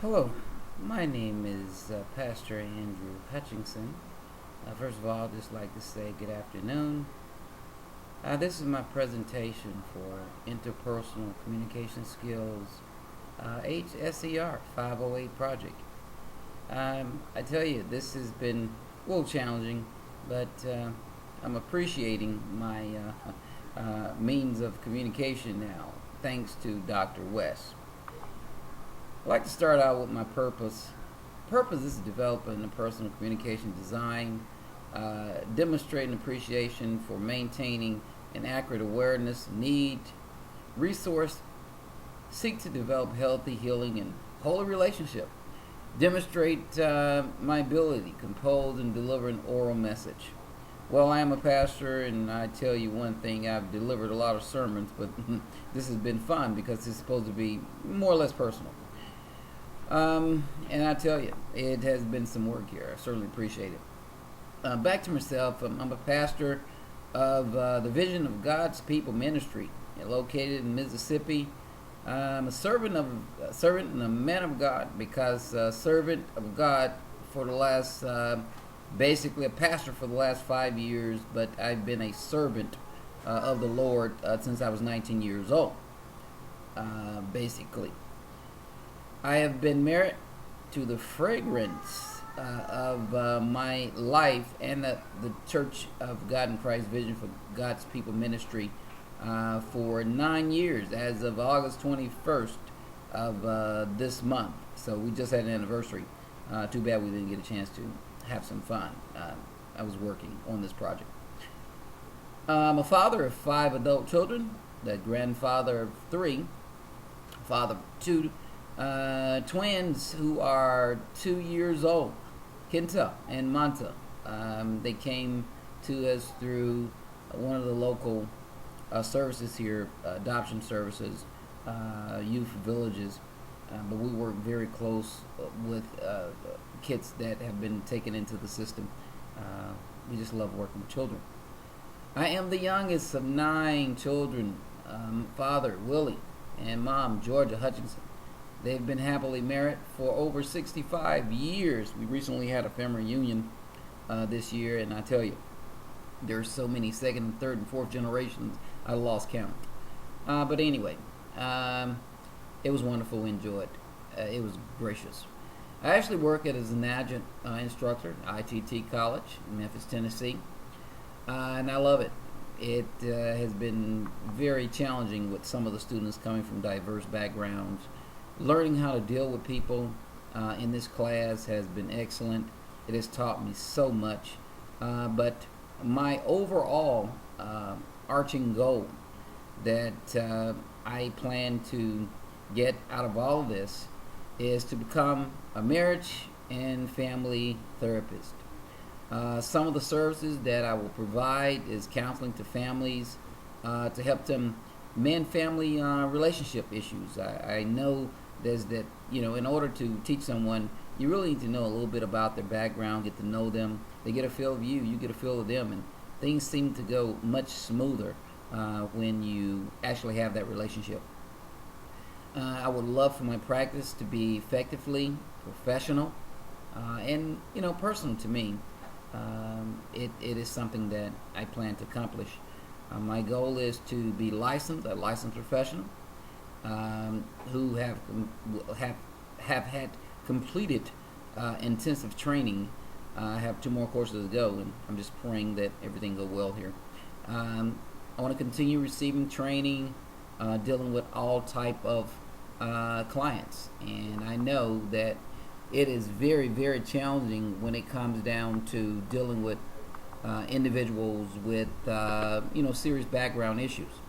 Hello, my name is Pastor Andrew Hutchinson. First of all, I'd just like to say good afternoon. This is my presentation for Interpersonal Communication Skills HSER 508 project. I tell you, this has been a little challenging, but I'm appreciating my means of communication now, thanks to Dr. West. I'd like to start out with my purpose. Purpose is developing a personal communication design, demonstrating appreciation for maintaining an accurate awareness, need, resource, seek to develop healthy, healing, and holy relationship. Demonstrate my ability to compose and deliver an oral message. Well, I am a pastor, and I tell you one thing, I've delivered a lot of sermons, but this has been fun because it's supposed to be more or less personal. And I tell you, it has been some work here. I certainly appreciate it. Back to myself, I'm a pastor of the Vision of God's People Ministry, located in Mississippi. I'm a servant and a man of God, because servant of God for the last, basically a pastor for the last 5 years, but I've been a servant of the Lord since I was 19 years old, basically. I have been married to the fragrance of my life and the Church of God in Christ Vision for God's People Ministry for 9 years as of August 21st of this month. So we just had an anniversary. Too bad we didn't get a chance to have some fun. I was working on this project. I'm a father of 5 adult children, the grandfather of 3, father of 2 twins who are 2 years old, Kenta and Manta. They came to us through one of the local services here, adoption services, youth villages. But we work very close with kids that have been taken into the system. We just love working with children. I am the youngest of 9 children. Father, Willie, and mom, Georgia Hutchinson. They've been happily married for over 65 years. We recently had a family reunion this year, and I tell you, there's so many second and third and fourth generations, I lost count. But anyway, it was wonderful. We enjoyed. It was gracious. I actually work as an adjunct instructor at ITT College in Memphis, Tennessee, and I love it. It has been very challenging with some of the students coming from diverse backgrounds. Learning how to deal with people in this class has been excellent. It has taught me so much. But my overall arching goal that I plan to get out of all of this is to become a marriage and family therapist. Some of the services that I will provide is counseling to families to help them mend family relationship issues. I know there's that, in order to teach someone, you really need to know a little bit about their background, get to know them. They get a feel of you, you get a feel of them, and things seem to go much smoother when you actually have that relationship. I would love for my practice to be effectively professional and personal to me. It is something that I plan to accomplish. My goal is to be a licensed professional who have had completed intensive training. I have 2 more courses to go, and I'm just praying that everything go well here. I want to continue receiving training, dealing with all type of clients, and I know that it is very, very challenging when it comes down to dealing with individuals with serious background issues.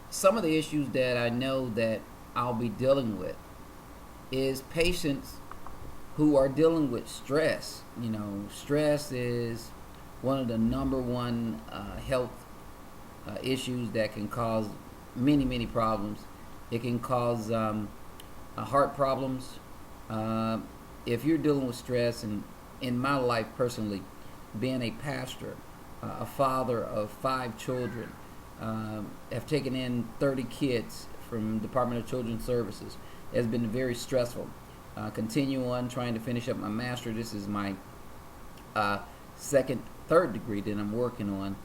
Some of the issues that I know that I'll be dealing with is patients who are dealing with stress. Stress is one of the number one health issues that can cause many, many problems. It can cause heart problems. If you're dealing with stress, and in my life personally, being a pastor, a father of 5 children, have taken in 30 kids from Department of Children's Services. has been very stressful. Continue on trying to finish up my master. This is my third degree that I'm working on.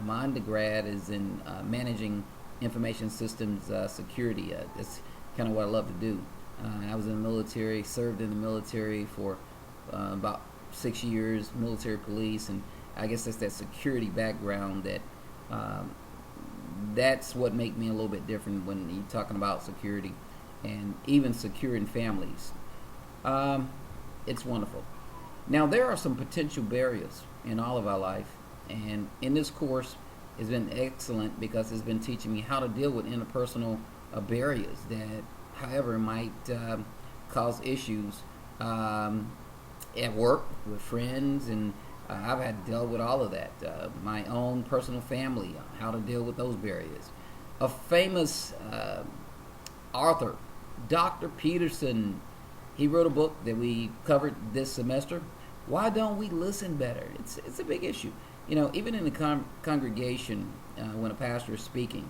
My undergrad is in managing information systems security. That's kind of what I love to do. I was in the military, served in the military for about 6 years, military police, and I guess that's that security background that's what makes me a little bit different when you're talking about security and even securing families. It's wonderful. Now, there are some potential barriers in all of our life, and in this course, it's been excellent because it's been teaching me how to deal with interpersonal barriers that, however, might cause issues at work with friends, and I've had to deal with all of that. My own personal family, how to deal with those barriers. A famous author, Dr. Peterson, he wrote a book that we covered this semester. Why don't we listen better? It's a big issue. Even in the congregation, when a pastor is speaking,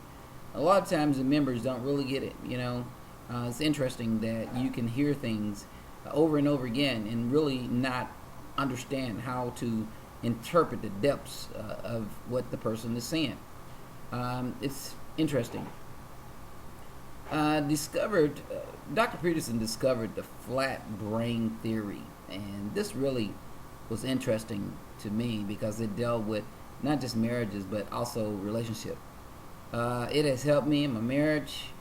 a lot of times the members don't really get it. It's interesting that you can hear things over and over again and really not understand how to interpret the depths of what the person is saying. It's interesting. Dr. Peterson discovered the flat brain theory, and this really was interesting to me because it dealt with not just marriages but also relationship. It has helped me in my marriage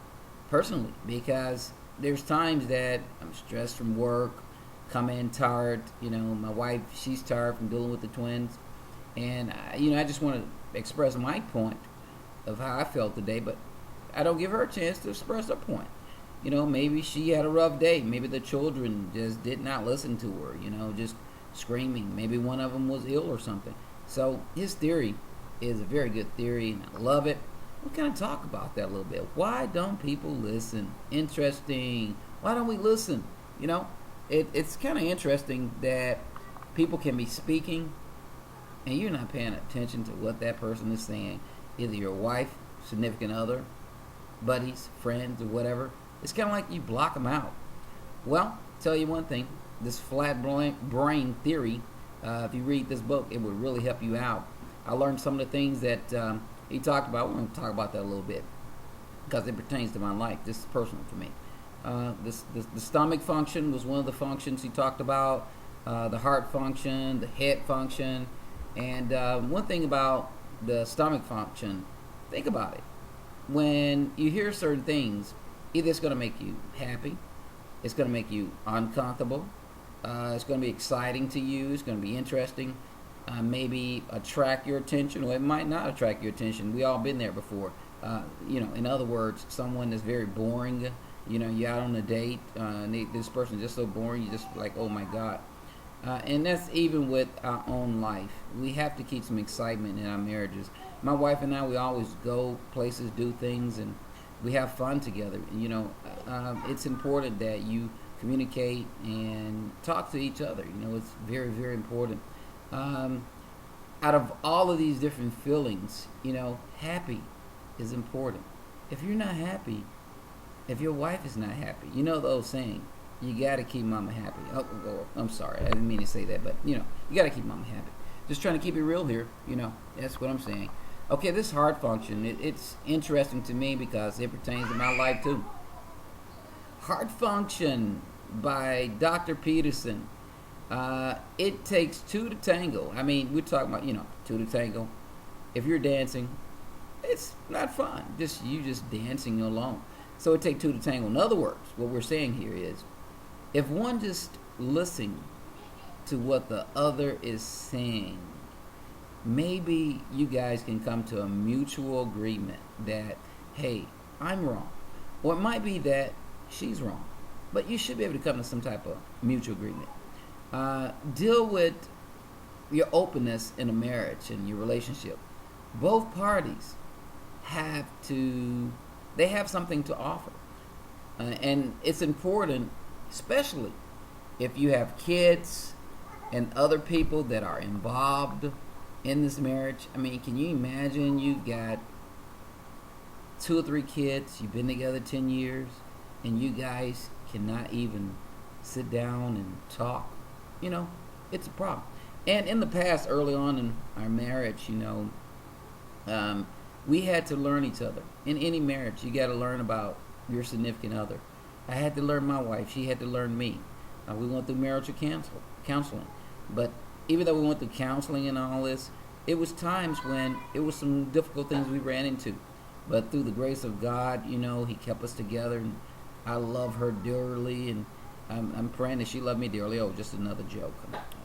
personally because there's times that I'm stressed from work, come in tired. My wife, she's tired from dealing with the twins, and I just want to express my point of how I felt today, but I don't give her a chance to express her point. Maybe she had a rough day. Maybe the children just did not listen to her, just screaming. Maybe one of them was ill or something. So his theory is a very good theory, and I love it. We'll kind of talk about that a little bit. Why don't people listen? Interesting. Why don't we listen? It's kind of interesting that people can be speaking and you're not paying attention to what that person is saying. Either your wife, significant other, buddies, friends, or whatever. It's kind of like you block them out. Well, tell you one thing. This flat brain theory, if you read this book, it would really help you out. I learned some of the things that he talked about. We're going to talk about that a little bit because it pertains to my life. This is personal to me. The stomach function was one of the functions he talked about. The heart function, the head function. And one thing about the stomach function, think about it. When you hear certain things, either it's going to make you happy, it's going to make you uncomfortable, it's going to be exciting to you, it's going to be interesting, maybe attract your attention, or it might not attract your attention. We all been there before. In other words, someone that's very boring, you're out on a date, and this person is just so boring, you're just like, oh my God. And that's even with our own life. We have to keep some excitement in our marriages. My wife and I, we always go places, do things, and we have fun together. It's important that you communicate and talk to each other. It's very, very important. Out of all of these different feelings, happy is important. If you're not happy, if your wife is not happy, the old saying, you got to keep mama happy. Oh, I'm sorry, I didn't mean to say that, but you got to keep mama happy. Just trying to keep it real here, that's what I'm saying. Okay, this heart function, it's interesting to me because it pertains to my life too. Heart function by Dr. Peterson. It takes two to tango. I mean, we're talking about, two to tango. If you're dancing, it's not fun. You just dancing alone. So it takes two to tango. In other words, what we're saying here is, if one just listens to what the other is saying, maybe you guys can come to a mutual agreement that, hey, I'm wrong. Or it might be that she's wrong. But you should be able to come to some type of mutual agreement. Deal with your openness in a marriage and your relationship. Both parties have something to offer. And it's important, especially if you have kids and other people that are involved in this marriage. I mean, can you imagine you've got 2 or 3 kids, you've been together 10 years, and you guys cannot even sit down and talk, it's a problem. And in the past, early on in our marriage, we had to learn each other. In any marriage, you got to learn about your significant other. I had to learn my wife. She had to learn me. We went through marital counseling. But even though we went through counseling and all this, it was times when it was some difficult things we ran into. But through the grace of God, He kept us together. And I love her dearly, and I'm praying that she loved me dearly. Oh, just another joke.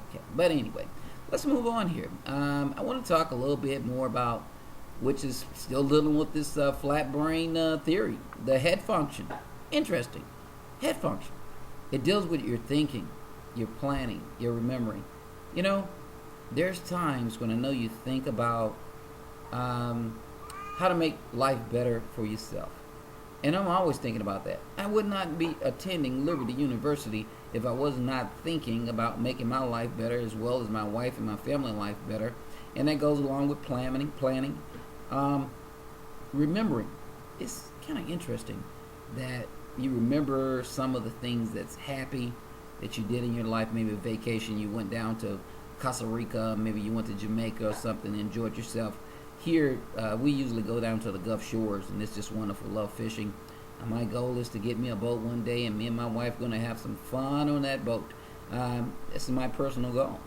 Okay. But anyway, let's move on here. I want to talk a little bit more about, which is still dealing with this flat brain theory, the head function. Interesting. Head function. It deals with your thinking, your planning, your remembering. There's times when I know you think about how to make life better for yourself. And I'm always thinking about that. I would not be attending Liberty University if I was not thinking about making my life better, as well as my wife and my family life better. And that goes along with planning. Remembering. It's kind of interesting that you remember some of the things that's happy that you did in your life. Maybe a vacation, you went down to Costa Rica, maybe you went to Jamaica or something and enjoyed yourself. Here, we usually go down to the Gulf Shores, and it's just wonderful. Love fishing. My goal is to get me a boat one day, and me and my wife are going to have some fun on that boat. This is my personal goal,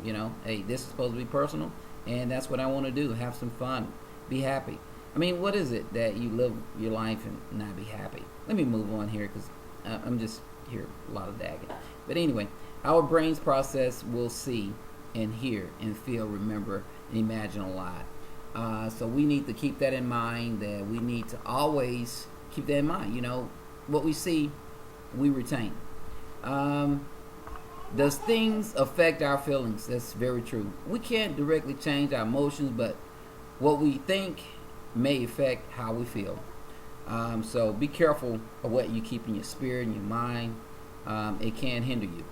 Hey, this is supposed to be personal, and that's what I want to do, have some fun, be happy. I mean, what is it that you live your life and not be happy? Let me move on here, because I'm just hear a lot of dagging. But anyway, our brains process will see and hear and feel, remember, and imagine a lot. So we need to keep that in mind, that we need to always keep that in mind. What we see, we retain. Does things affect our feelings? That's very true. We can't directly change our emotions, but what we think may affect how we feel. So be careful of what you keep in your spirit and your mind. It can hinder you.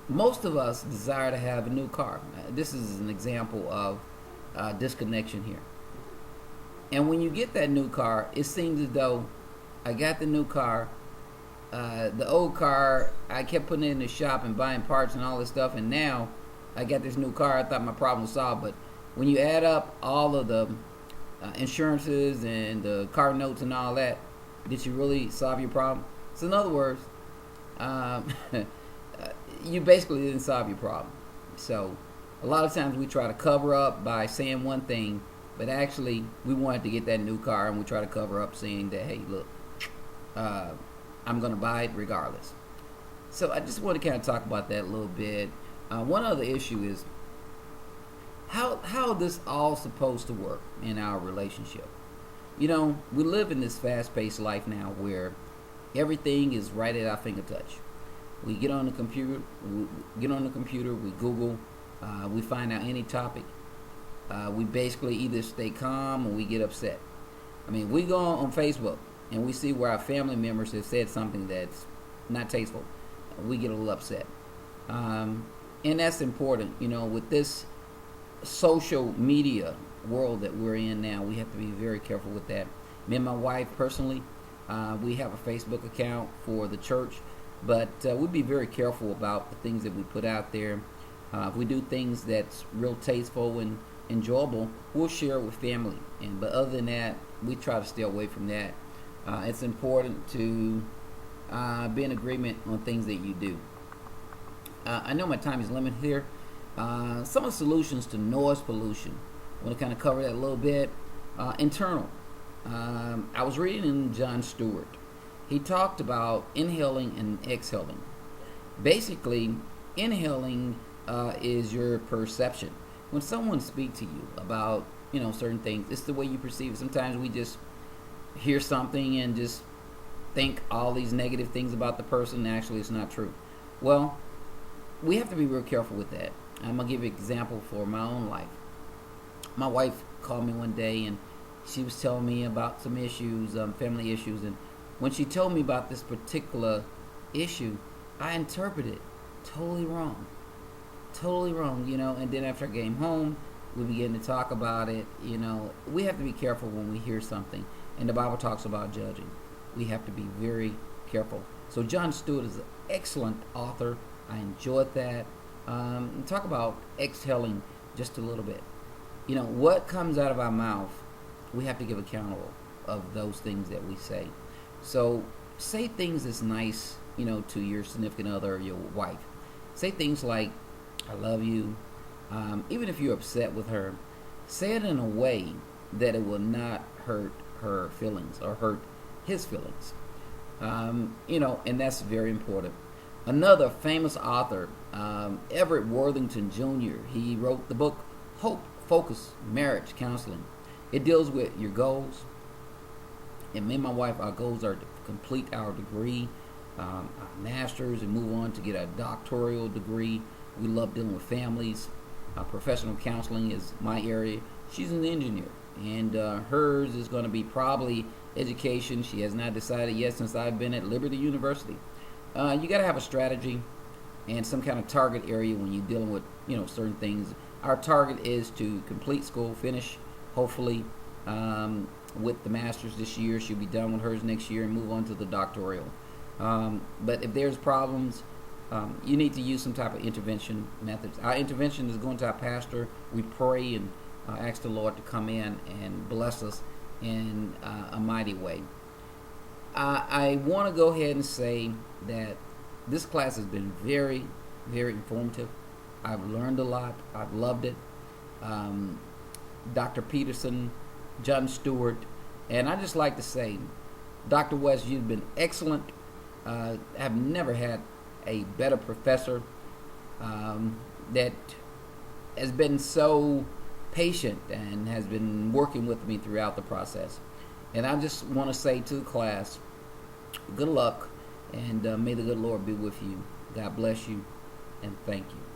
Most of us desire to have a new car. This is an example of disconnection here. And when you get that new car, it seems as though I got the new car. The old car, I kept putting it in the shop and buying parts and all this stuff. And now I got this new car. I thought my problem was solved. But when you add up all of the insurances and the car notes and all that, did you really solve your problem? So in other words, you basically didn't solve your problem. So a lot of times we try to cover up by saying one thing, but actually we wanted to get that new car, and we try to cover up saying that, hey, look, I'm going to buy it regardless. So I just want to kind of talk about that a little bit. One other issue is how this all supposed to work in our relationship. We live in this fast-paced life now where everything is right at our fingertips. We get on the computer, we Google, we find out any topic. We basically either stay calm or we get upset. I mean, we go on Facebook and we see where our family members have said something that's not tasteful. We get a little upset. And that's important, with this social media world that we're in now. We have to be very careful with that. Me and my wife personally, we have a Facebook account for the church. But we'll be very careful about the things that we put out there. If we do things that's real tasteful and enjoyable, we'll share it with family. But other than that, we try to stay away from that. It's important to be in agreement on things that you do. I know my time is limited here. Some of the solutions to noise pollution, I want to kind of cover that a little bit. Internal. I was reading in John Stewart. He talked about inhaling and exhaling. Basically, inhaling is your perception. When someone speaks to you about certain things, it's the way you perceive it. Sometimes we just hear something and just think all these negative things about the person, and actually it's not true. Well, we have to be real careful with that. I'm going to give you an example for my own life. My wife called me one day and she was telling me about some issues, family issues, and when she told me about this particular issue, I interpreted it totally wrong, and then after I came home, we began to talk about it. We have to be careful when we hear something, and the Bible talks about judging. we have to be very careful. So John Stewart is an excellent author. I enjoyed that. Talk about exhaling just a little bit. You know, what comes out of our mouth, we have to give accountable of those things that we say. So say things that's nice, you know, to your significant other or your wife. Say things like, I love you. Even if you're upset with her, say it in a way that it will not hurt her feelings or hurt his feelings. You know, and that's very important. Another famous author, Everett Worthington Jr., he wrote the book Hope Focus Marriage Counseling. It deals with your goals. And me and my wife, our goals are to complete our degree, our master's, and move on to get a doctoral degree. We love dealing with families. Professional counseling is my area. She's an engineer, and hers is going to be probably education. She has not decided yet since I've been at Liberty University. You got to have a strategy and some kind of target area when you're dealing with, you know, certain things. Our target is to complete school, finish, hopefully, with the master's this year. She'll be done with hers next year and move on to the doctoral. But if there's problems, you need to use some type of intervention methods. Our intervention is going to our pastor. We pray and ask the Lord to come in and bless us in a mighty way. I want to go ahead and say that this class has been very, very informative. I've learned a lot. I've loved it. Dr. Peterson, John Stewart, and I just like to say, Dr. West, you've been excellent. I've never had a better professor that has been so patient and has been working with me throughout the process. And I just want to say to the class, good luck, and may the good Lord be with you. God bless you, and thank you.